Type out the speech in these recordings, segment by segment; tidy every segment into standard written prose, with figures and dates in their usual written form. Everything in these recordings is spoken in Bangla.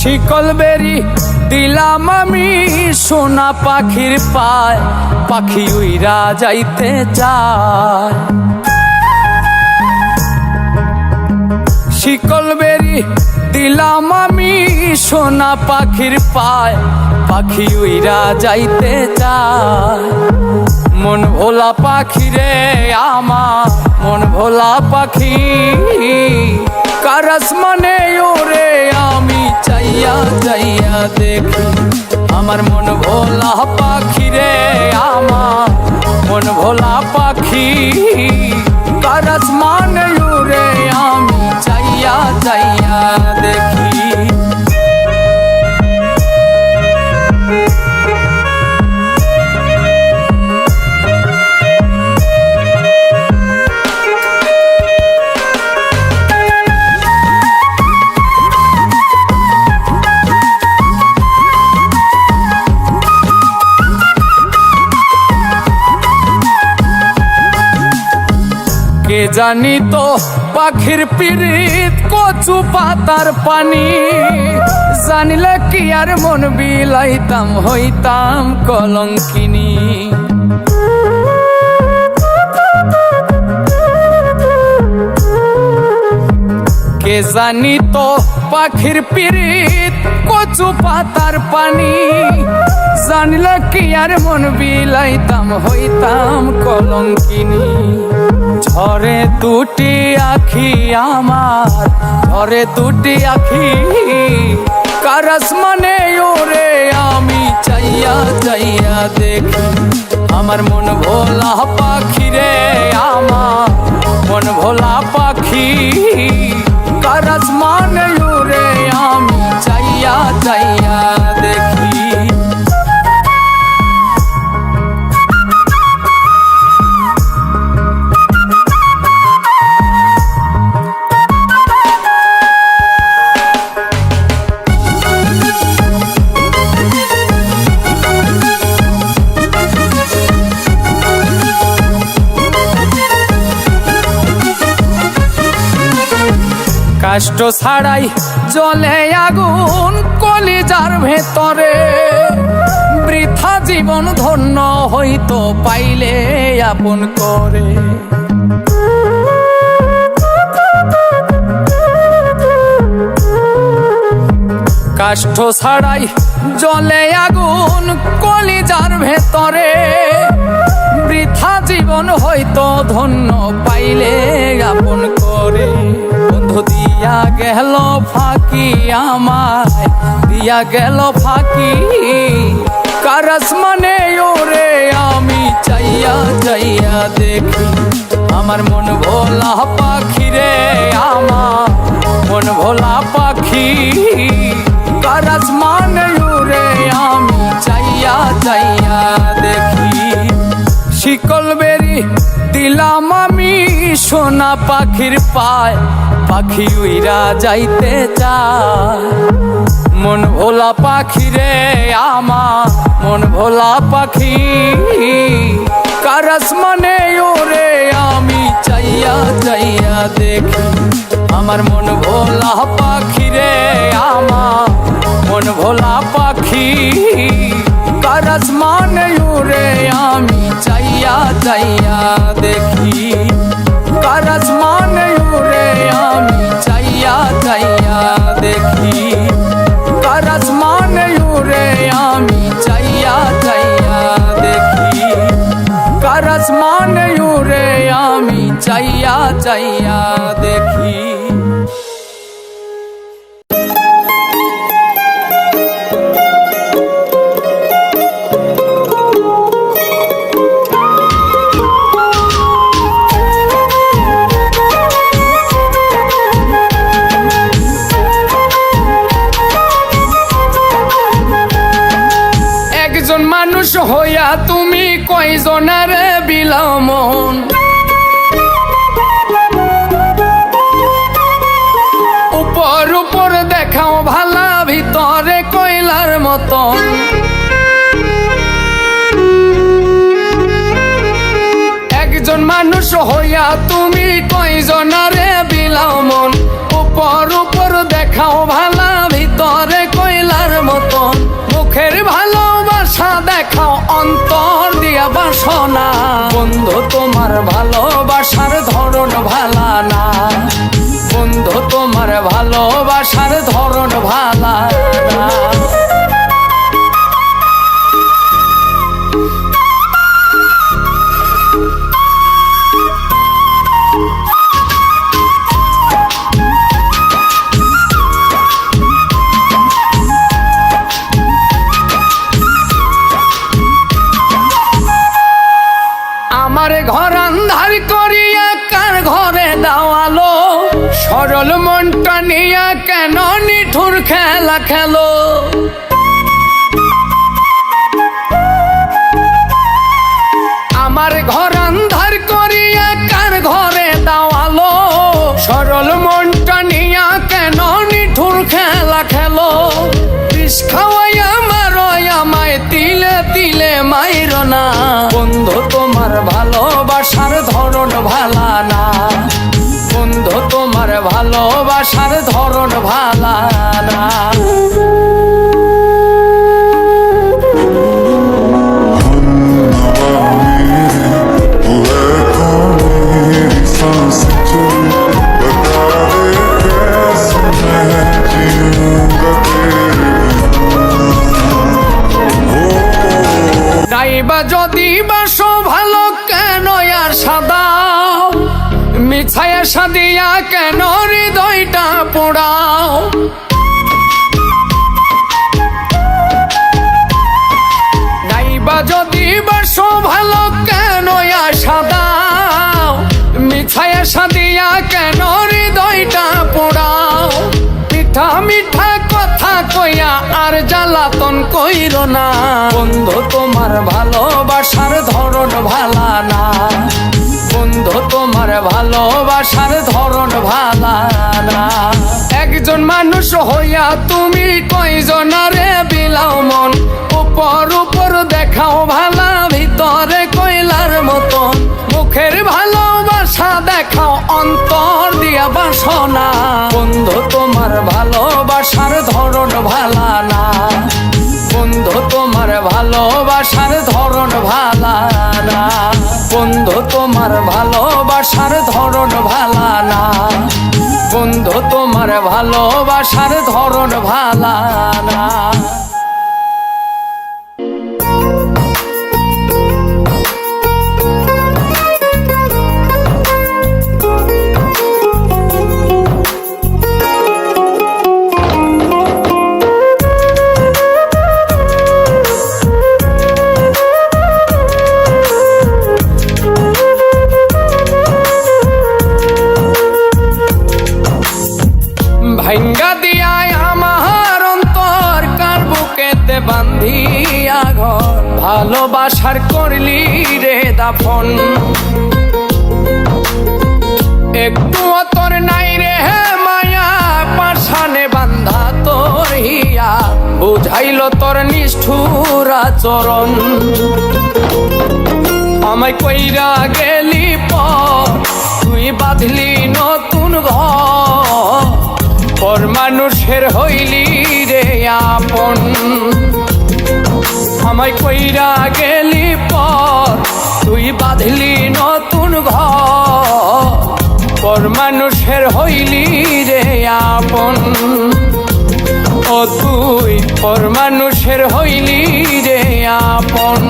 শিকল বেরি দিলাম আমি সোনা পাখির পায়, পাখি উইরা যাইতে চায়। শিকল বেরি দিলাম আমি সোনা পাখির পায়, পাখি উইরা যাইতে চায়। মন ভোলা পাখি রে আমার, মন ভোলা পাখি, কার আসমানে ওরে আমি চাইয়া চাইয়া দেখি। আমার মন ভোলা পাখি রে আমার, মন ভোলা পাখি, কার আসমানে ওরে আমি চাইয়া চাইয়া দেখি। কে জানি তো পাখির পিরিত কচু পাতার পানি, জানিলে কি আর মন বিলাইতাম হইতাম কলঙ্কিনী। কে জানি তো পাখির পিরিত কচু পাতার পানি, জানিলে কি আর মন বিলাইতাম হইতাম কলঙ্কিনী। ঝরে দুটি আখি আমার, ঝরে দুটি আখি, কার আসমানে ওরে আমি চাইয়া চাইয়া দেখি। আমার মন ভোলা পাখি রে আমার, মন ভোলা পাখি, কার আসমানে ওরে আমি চাইয়া চাইয়া দেখি। কষ্ট ছাড়াই জ্বলে আগুন কলিজার ভেতরে, বৃথা জীবন ধন্য হইতো পাইলে আপন করে। কষ্ট ছাড়াই জ্বলে আগুন কলিজার ভেতরে, বৃথা জীবন হইতো ধন্য পাইলে আপন করে। বন্ধু দিয়া গেল ফাঁকি আমায়, দিয়া গেল ফাঁকি, কার আসমানে ওরে আমি চাইয়া চাইয়া দেখি। আমার মন ভোলা পাখি রে আমার, মন ভোলা পাখি, কার আসমানে ওরে আমি চাইয়া চাইয়া দেখি। শিকল বেরি দিলাম আমি সোনা পাখির পায়, পাখি উইরা যাইতে চায়। মন ভোলা পাখি রে আমার, মন ভোলা পাখি, কার আসমানে ওরে আমি চাইয়া চাইয়া দেখি। আমার মন ভোলা পাখি রে আমার, মন ভোলা পাখি, কার আসমানে ওরে আমি চাইয়া চাইয়া দেখি। কার আসমানে ওরে আমি চাইয়া চাইয়া দেখি। কার আসমানে ওরে আমি চাইয়া চাইয়া দেখি। কার আসমানে ওরে আমি চাইয়া চাইয়া দেখি। একজন মানুষ মানুষ হইয়া তুমি কয়জনারে বিলাও মন। উপর উপর দেখাও ভালা, ভিতরে কয়লার মতন। একজন মানুষ হইয়া তুমি কয়জনারে বিলাও মন। উপর উপর দেখাও ভালা, ভিতরে কয়লার মতন। মুখের ভালোবাসা দেখাও, অন্তর দিয়া বাসনা। বন্ধু তোমার ভালোবাসার ধরন ভালা না, বন্ধু তোমার ভালোবাসার ধরন ভালা না। আমার ঘর আন্ধার করিয়া কার ঘরে দাওয়ালো। সরল মনটা নিয়া কেন নিঠুর খেলা খেলো। আমার ঘর আন্ধার করিয়া কার ঘরে দাওয়ালো। সরল মনটা নিয়া কেন নিঠুর খেলা খেলো। বিষ খাওয়াইয়া মারয় আমায়, তিলে তিলে মাইর না। বন্ধু তোমার ভালোবাসার ধরন ভালা না, বন্ধু তোমার ভালোবাসার ধরন ভালা না। নাইবা যদি বাসো ভালো কেন আর সাদাও। মিছায়া সাদিয়া কেন হৃদয়টা পোড়াও। নাইবা যদি বাসো ভালো কেন আর সাদাও। মিছায়া সাদিয়া কেন হৃদয়টা পোড়াও। মিঠা মিঠা কথা কইয়া আর জ্বালাতন কইর না। বন্ধু তোমার ভালোবাসার ধরন ভালা না, বন্ধু তোমার ভালোবাসার ধরন ভালা না। একজন মানুষ হইয়া তুমি কয়জনারে বিলাও মন। উপর উপর দেখাও ভালা, ভিতরে কয়লার মতন। মুখের ভালোবাসা দেখাও, অন্তর দিয়া বাসনা। বন্ধু তোমার ভালোবাসার ধরন ভালা না, বন্ধু তোমার ভালোবাসার ধরন ভালা না। বন্ধু তোমার ভালোবাসার ধরন ভালা না, বন্ধু তোমার ভালোবাসার ধরন ভালা না। ভাঙ্গা দিয়ায় আমার অন্তর, কার বুকেতে বান্ধিয়া ঘর। ভালোবাসার করলি রে দাফন, একটু তোর নাই রে মায়া। পাশানে বান্ধা তোর হিয়া, বুঝাইল তোর নিষ্ঠুর আচরণ। আমায় কইরা গেলি পর, তুই বাঁধলি নতুন ঘর। পর মানুষের হইলি রে আপন। আমায় কইরা গেলি পর, তুই বাঁধলি নতুন ঘর। পর মানুষের হইলি রে আপন। ও তুই পর মানুষের হইলি রে আপন।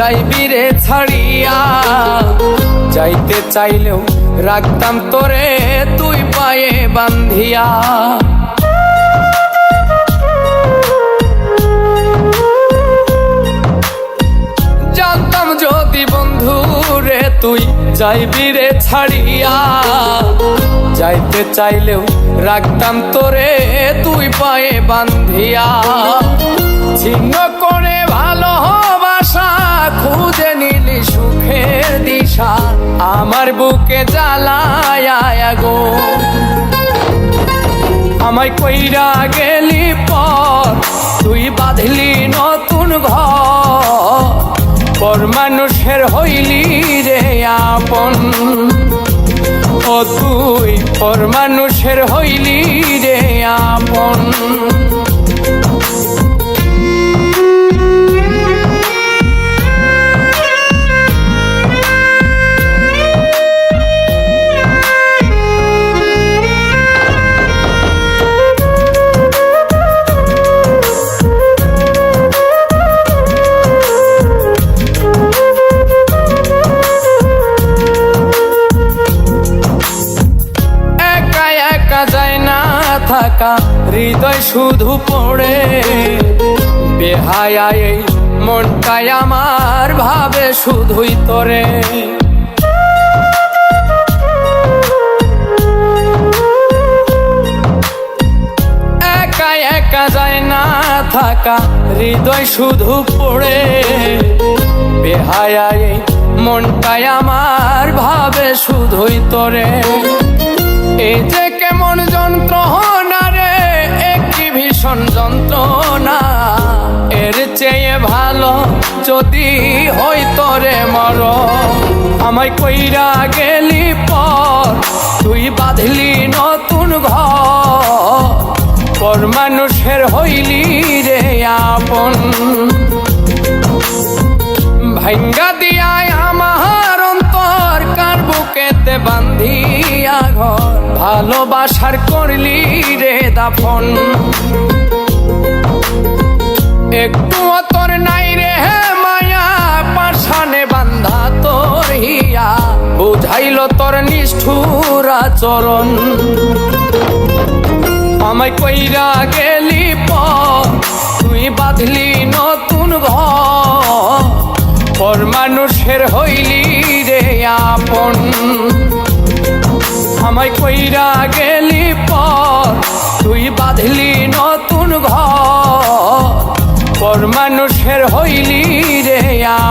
যাইবি রে ছাড়িয়া, যাইতে চাইলেও রাখতাম তোরে তুই পায়ে বান্ধিয়া। জানতাম যদি বন্ধু রে তুই যাইবি রে ছাড়িয়া, যাইতে চাইলেও রাখতাম তোরে তুই পায়ে বান্ধিয়া। ছিন্ন করে ভালোবাসা খুঁজে নিলি সুখের দিশা, আমার বুকে জ্বালায়া গো। আমায় কইরা গেলি পর তুই বাঁধলি নতুন ঘর, পর মানুষের হইলি রে আপন। ও তুই পর মানুষের হইলি রে আপন। থাকা হৃদয় শুধু পড়ে বেহায়া, এই মনটাই আমার ভাবে শুধুই তোরে। একা একা যায় না থাকা হৃদয় শুধু পড়ে বেহায়া, এই মনটাই আমার ভাবে শুধুই তোরে। এই যে কেমন যন্ত্রণা রে, একটি ভীষণ যন্ত্রণা, এর চেয়ে ভালো যদি হইতো রে মর। আমায় কইরা গেলি পর তুই বাঁধলি নতুন ঘর, পর মানুষের হইলি রে আপন। ভাঙ্গা দিয়ায় আমার অন্তর কার বুকেতে বান্ধিয়া ঘর, ভালোবাসার করলি রে দাফন। একটু তোর নাই রে মায়া, পাশানে বান্ধা তোর হিয়া, বুঝাইল তোর নিষ্ঠুর আচরণ। আমায় কইরা গেলি পর তুই বাঁধলি নতুন ঘর, পর মানুষের হইলি রে আপন। আমায় কইরা গেলি পর তুই বাঁধলি নতুন ঘর, পর মানুষের হইলি রে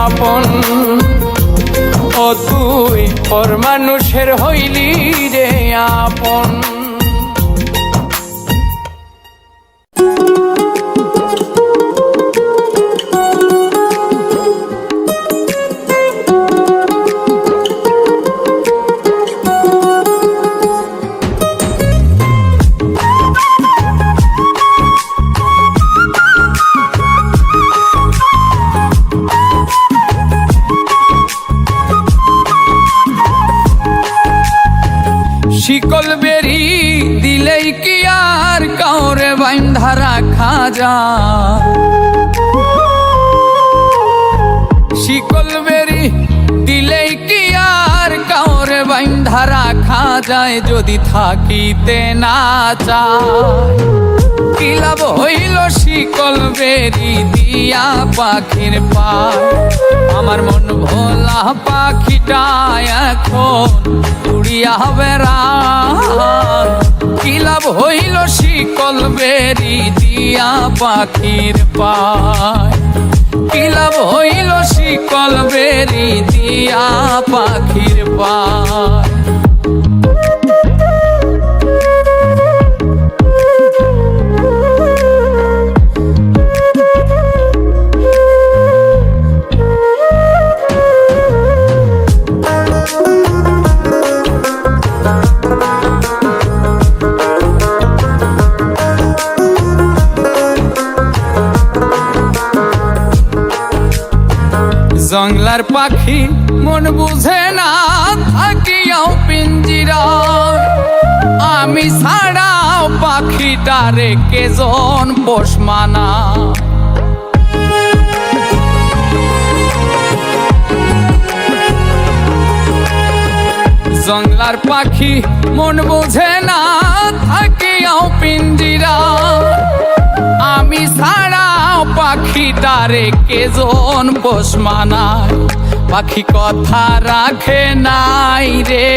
আপন। ও তুই পর মানুষের হইলি রে আপন। শিকল বেরি দিলেই কি আর কাউরে বাঁধা রাখা যায়? শিকল বেরি দিলেই কি আর কাউরে বাঁধা রাখা যায়? যদি থাকিতে না চায় কি লাভ হইল শিকল বেরি দিয়া পাখির পায়? আমার মন ভোলা পাখিটা এখন উড়িয়া বেড়ায়, কি লাভ হইল শিকল বেরি দিয়া পাখির পায়? কি লাভ হইল শিকল বেরি দিয়া পাখির পায়? জংলার পাখি মন বুঝে না থাকিয়াও পিঞ্জিরায়, আমি ছাড়াও পাখিটারে কেজন পোষ মানা? জংলার পাখি মন বোঝে না থাকিয়াও পিঞ্জিরা, আমি ছাড়াও পাখিটারে কেজন পোষ মানায়। পাখি কথা রাখে নাই রে,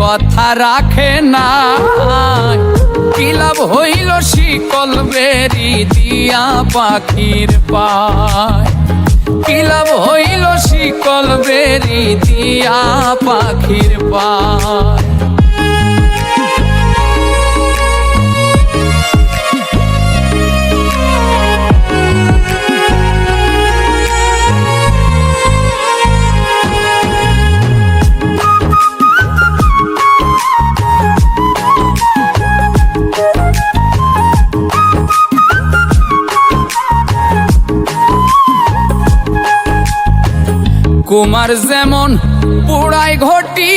কথা রাখে নাই। কি লাভ হইল শিকল বেরি দিয়া পাখির পায়, কি লাভ হইল শিকল বেরি দিয়া পাখির পায়। কুমার যেমন পোড়ায় ঘটি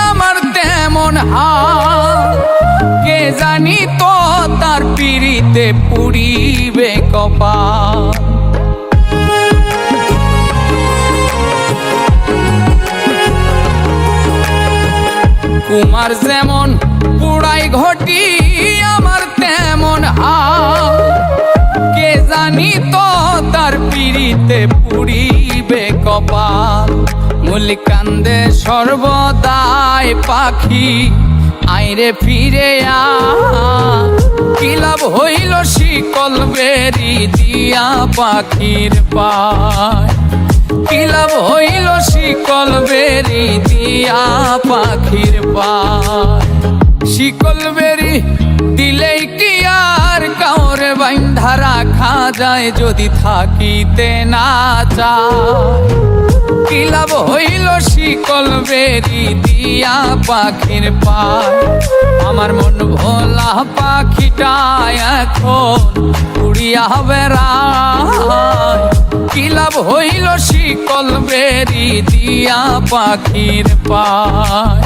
আমার তেমন হাল, কে জানি তো তার পিড়িতে পুড়িবে কপাল। কুমার যেমন পোড়ায় ঘটি আমার তেমন হাল, কে জানি তো তার পিড়িতে পুড়িবে কপাল। মূল কান্দে সর্বদাই পাখি আইরে ফিরে আ, কি লাভ হইল শিকল বেরি দিয়া পাখির পায়, কি লাভ হইল শিকল বেরি দিয়া পাখির পায়। শিকল বেরি দিলেই কি আর কাউরে বাইন্ধা রাখা যায় যদি থাকিতে না চায়। কি লাভ হইল শিকল বেরি দিয়া পাখির পায়, আমার মন ভোলা পাখিটা এখন উড়িয়া বেড়ায়। কি লাভ হইল শিকল বেরি দিয়া পাখির পায়,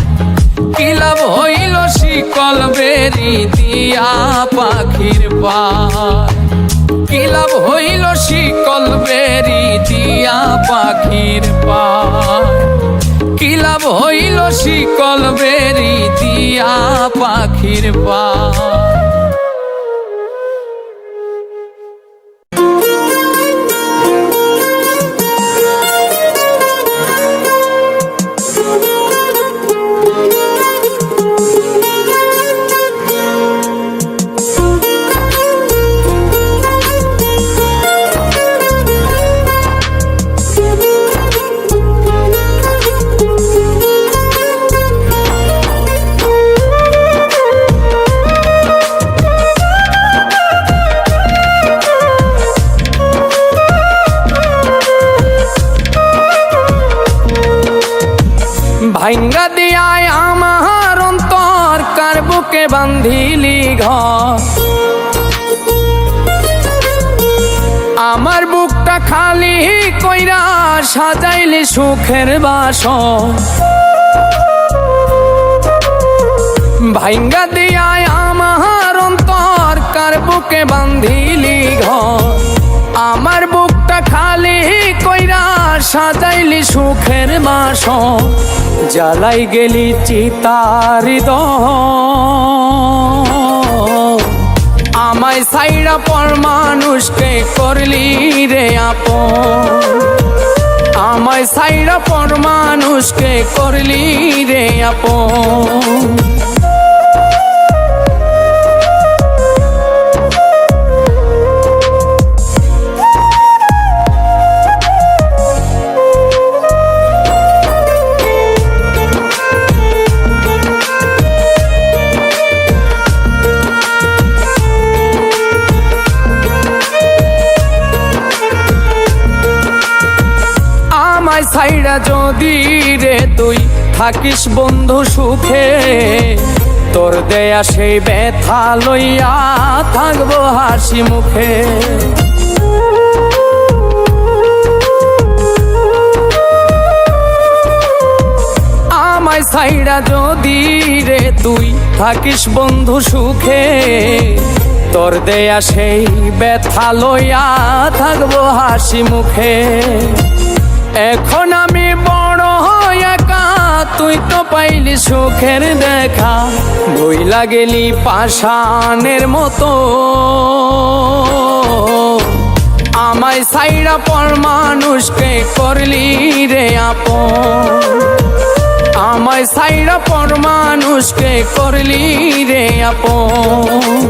কি লাভ হইল শিকল বেরি দিয়া পাখির পায়, কি লাভ হইল শিকল বেরি দিয়া পাখির পায়, কি লাভ হইল শিকল বেরি দিয়া পাখির পায়। ভাঙ্গা দিয়ায় আমার অন্তর কার বুকে বান্ধিলি ঘর, আমার বুকটা খালি কইরা সাজাইলি সুখের বাসর। ভাঙ্গা দিয়ায় আমার অন্তর কার বুকে বান্ধিলি ঘর, আমার বুকটা খালি কইরা সাজাইলি সুখের বাসর। জ্বালাই গেলি চিতার দহন, আমায় সাইরা পর মানুষকে করলি রে আপন, আমায় সাইরা পর মানুষকে করলি রে আপন। ছাইড়া যদি রে তুই থাকিস বন্ধু সুখে, তোর দেয়া সেই ব্যথা লইয়া থাকবো হাসি মুখে। আমায় ছাইড়া যদি রে তুই থাকিস বন্ধু সুখে, তোর দেয়া সেই ব্যথা লইয়া থাকবো হাসি মুখে। এখন আমি বড় একা তুই তো পাইলি সুখের দেখা, ভইলা গেলি পাষাণের মতো। আমায় সাইরা পর মানুষকে করলি রে আপন, আমায় সাইরা পর মানুষকে করলি রে আপন।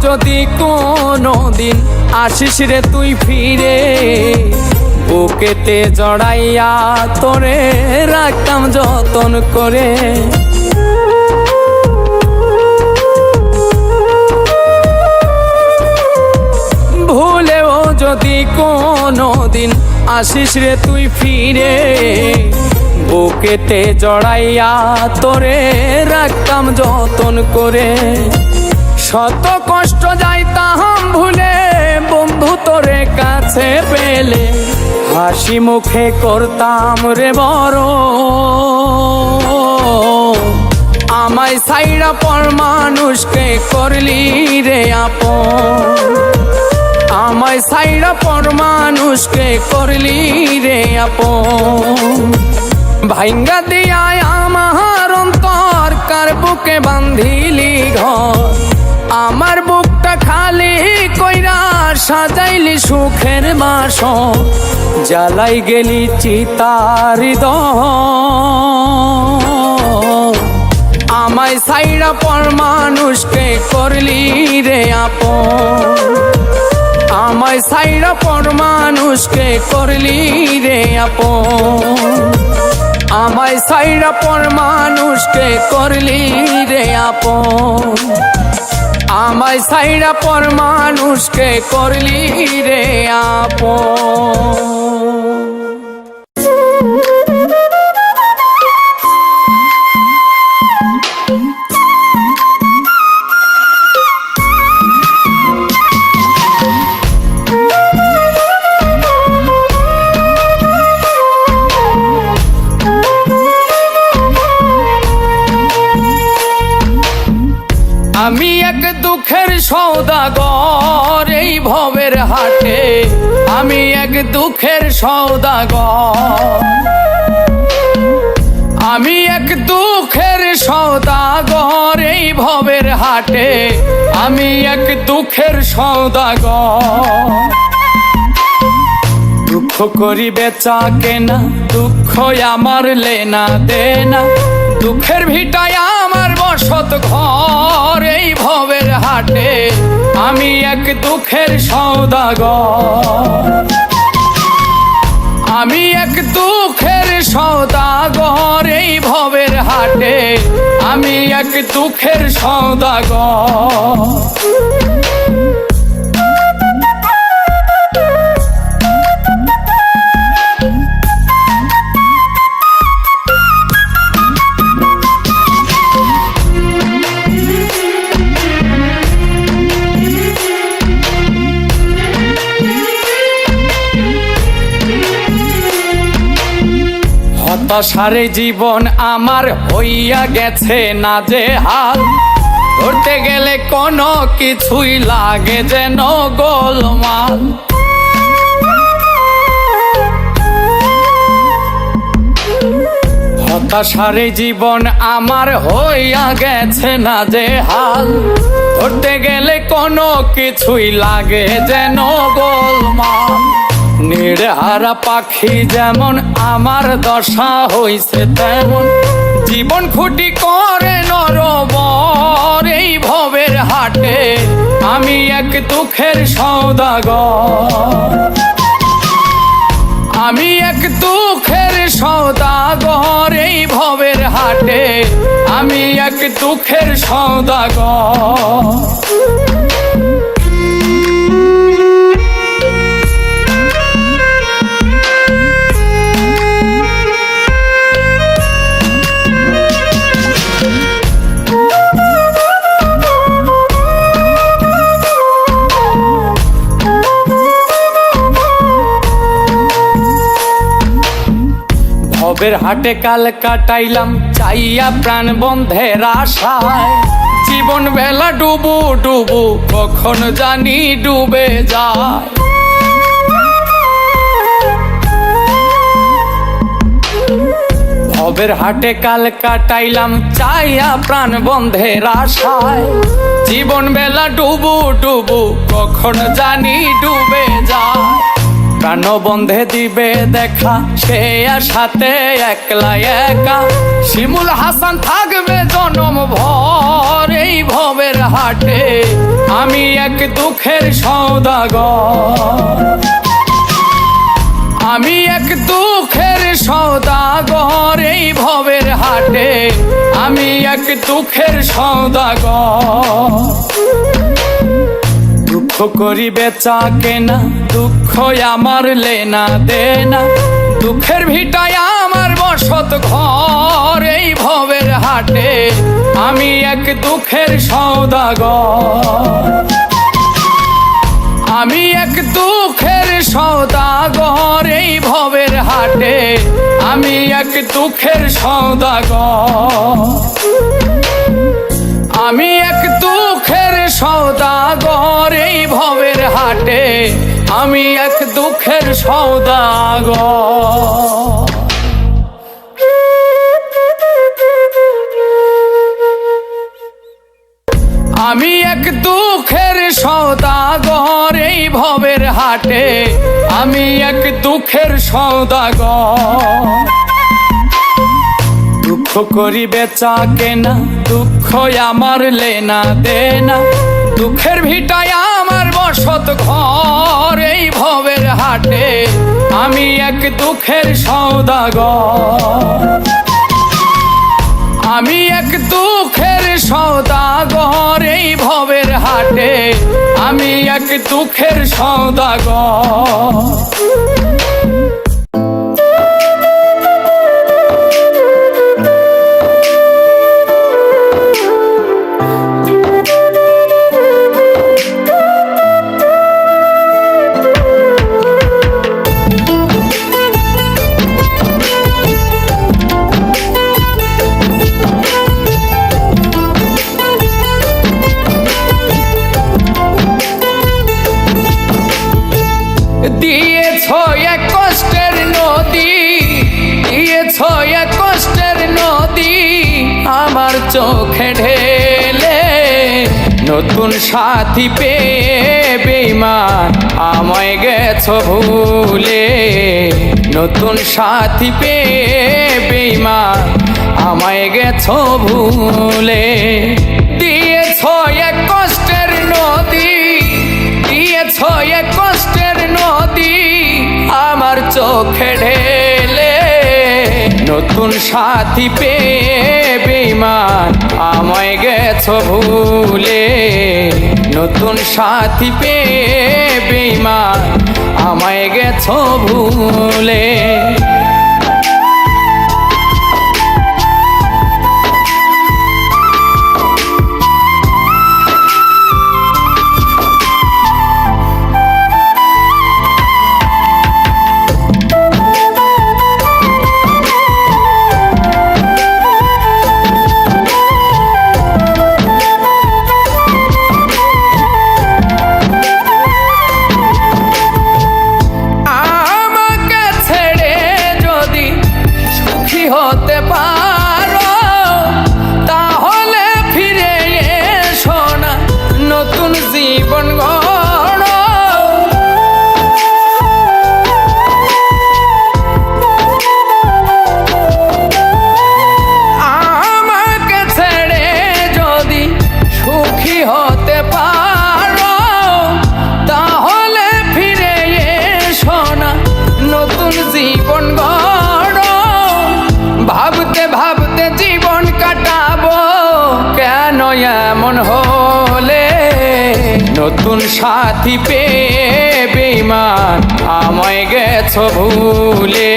যদি কোনো দিন আসিস রে তুই ফিরে, বুকেতে জড়াইয়া তোরে রাখতাম যতন করে। ভুলেও যদি কোনো দিন আসিস রে তুই ফিরে, বুকেতে জড়াইয়া তোরে রাখতাম যতন করে। শত কষ্ট যাইতাম ভুলে বন্ধু তোরে কাছে পেলে, হাসি মুখে করতাম রে বড়। আমায় সাইরা পর মানুষকে করলি রে আপন, আমায় সাইরা পর মানুষকে করলি রে আপন। ভাইঙ্গা দিয়ায় আমার অন্তর কার বুকে বান্ধিলি ঘর, আমার বুকটা খালি কইরা সাজাইলি সুখের বাসর। জ্বালাই গেলি চিতার দহন, আমায় সাইরা পর মানুষকে করলি রে আপন, আমায় সাইরা পর মানুষকে করলি রে আপন। আমায় সাইরা পর মানুষকে করলি রে আপন, আমায় সাইরা পর মানুষকে করলি রে আপন। আমি এক দুঃখের সওদাগর এই ভবের হাটে, আমি এক দুঃখের সওদাগর, আমি এক দুঃখের সওদাগর এই ভবের হাটে, আমি এক দুঃখের সওদাগর। দুঃখ করি বেচা কেনা, দুঃখ আমার লেনা দেনা, দুঃখের ভিটায় আমার বসত ঘর এই ভবের হাটে, আমি এক দুঃখের সওদাগর, আমি এক দুঃখের সওদাগর এই ভবের হাটে, আমি এক দুঃখের সওদাগর। হতাশারে জীবন আমার হইয়া গেছে না যে হাল, ধরতে গেলে কোনো কিছুই লাগে যেন গোলমাল। হতাশারে জীবন আমার হইয়া গেছে না যে হাল, ধরতে গেলে কোনো কিছুই লাগে যেন গোলমাল। নিড়হারা পাখি যেমন আমার দশা হইছে তেমন, জীবন খুঁটি করে নরবর এই ভবের হাটে, আমি এক দুঃখের সওদাগর, আমি এক দুঃখের সওদাগর এই ভবের হাটে, আমি এক দুঃখের সওদাগর। ভবের হাটে কাল কাটাইলাম চাইয়া প্রাণ বন্ধের আশায়, জীবন বেলা ডুবু ডুবু কখন জানি ডুবে যায়। ভবের হাটে কাল কাটাইলাম চাইয়া প্রাণ বন্ধের আশায়, জীবন বেলা ডুবু ডুবু কখন জানি ডুবে যায়। প্রাণ বন্ধে দিবে দেখা সে সাথে একলা একা, শিমুল হাসান থাকবে জনম ভর এই ভবের হাটে, আমি এক দুঃখের সওদাগর। আমি এক দুঃখের সওদাগর এই ভবের হাটে, আমি এক দুঃখের সওদাগর। দুঃখ করি বেচা কেনা, দুঃখ আমার লেনা দেনা, দুঃখের ভিটায় আমার বসত ঘর এই ভবের হাটে, আমি এক দুঃখের সওদাগর। আমি এক দুঃখের সওদাগর এই ভবের হাটে, আমি এক দুঃখের সওদাগর। আমি এক দুঃখের সওদাগর এই ভবের হাটে, আমি এক দুঃখের সওদাগর। আমি এক দুঃখের সওদাগর এই ভবের হাটে, আমি এক দুঃখের সওদাগর। দুঃখ করি বেচা কেনা, দুঃখ আমার লেনা দেনা, দুঃখের ভিটায় আমার বসত ঘর এই ভবের হাটে, আমি এক দুঃখের সওদাগর। আমি এক দুঃখের সওদাগর এই ভবের হাটে, আমি এক দুঃখের সওদাগর। দিয়েছ এক কষ্টের নদী, দিয়েছ এক কষ্টের নদী আমার চোখে ঢেলে, নতুন সাথী পেয়ে বেঈমান আমায় গেছ ভুলে, নতুন সাথী পেয়ে বেঈমান আমায় গেছ ভুলে। দিয়েছ এক কষ্টের নদী, দিয়েছ এক কষ্টের নদী আমার চোখে ঢেলে, নতুন সাথী পেয়ে বেঈমান আমায় গেছ ভুলে, নতুন সাথী পেয়ে বেঈমান আমায় গেছ ভুলে। হতে পারো তাহলে ফিরে এসো না, নতুন জীবন গড়ো। আমাকে ছেড়ে যদি সুখী হতে পারো তাহলে ফিরে এসো না, নতুন জীবন গড়ো। ভাবতে ভাবতে জীবন কাটাবো কেন এমন হলে, নতুন সাথী পেয়ে বেঈমান আমায় গেছ ভুলে,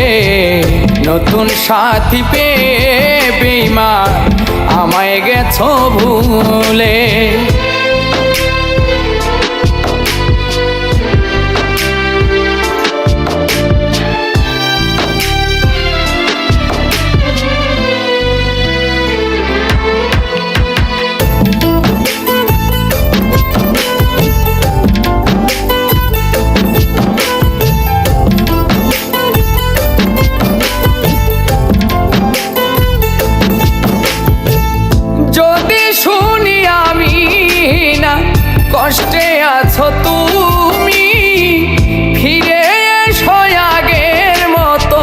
নতুন সাথী পেয়ে বেঈমান আমায় গেছ ভুলে। কষ্টে আছো তুমি, ফিরে এসো আগের মতো,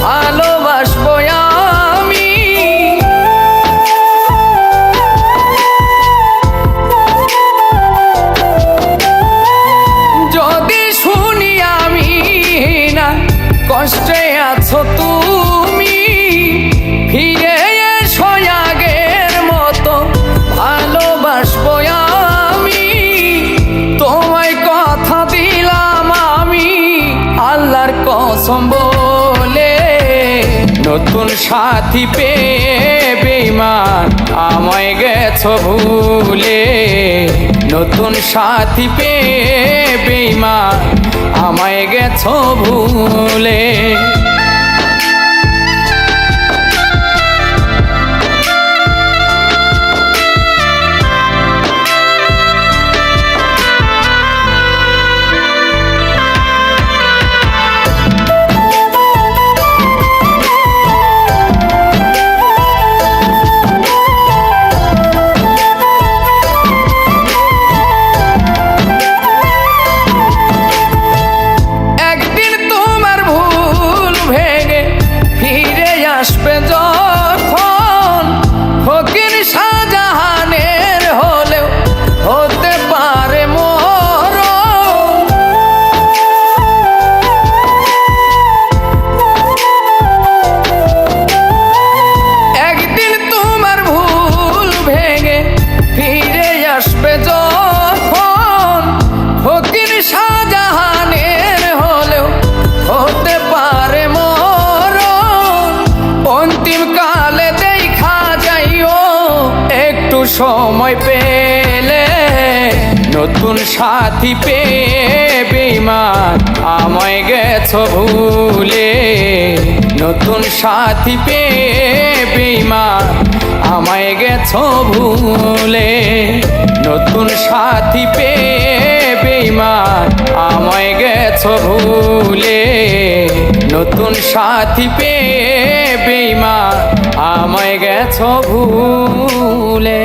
ভালোবাসবো আমি। যদি শুনি আমি না কষ্টে আছো তুমি, ফিরে এসো আগের মতো, ভালোবাসবো আমি। তোমায় কথা দিলাম আমি আল্লাহর কসম বলে, নতুন সাথী পেয়ে বেঈমান আমায় গেছো ভুলে। নতুন সাথী পেয়ে বেঈমান আমায় গেছো ভুলে। আসবে যখন ফকির শাহজাহানের হলেও হতে পারে মরণ। একদিন তোমার ভুল ভেঙে ফিরে আসবে যখন ফকির শাহজাহানের হলেও হতে পারে অন্তিম কালে দেখা যাইও একটু সময় পেলে। নতুন সাথী পেয়ে বেঈমান আমায় গেছো ভুলে। নতুন সাথী পেয়ে বেঈমান আমায় গেছো ভুলে। নতুন সাথী পেয়ে বেঈমান আমায় গেছো ভুলে। নতুন সাথী পেয়ে বেঈমান আমায় গেছো ভুলে।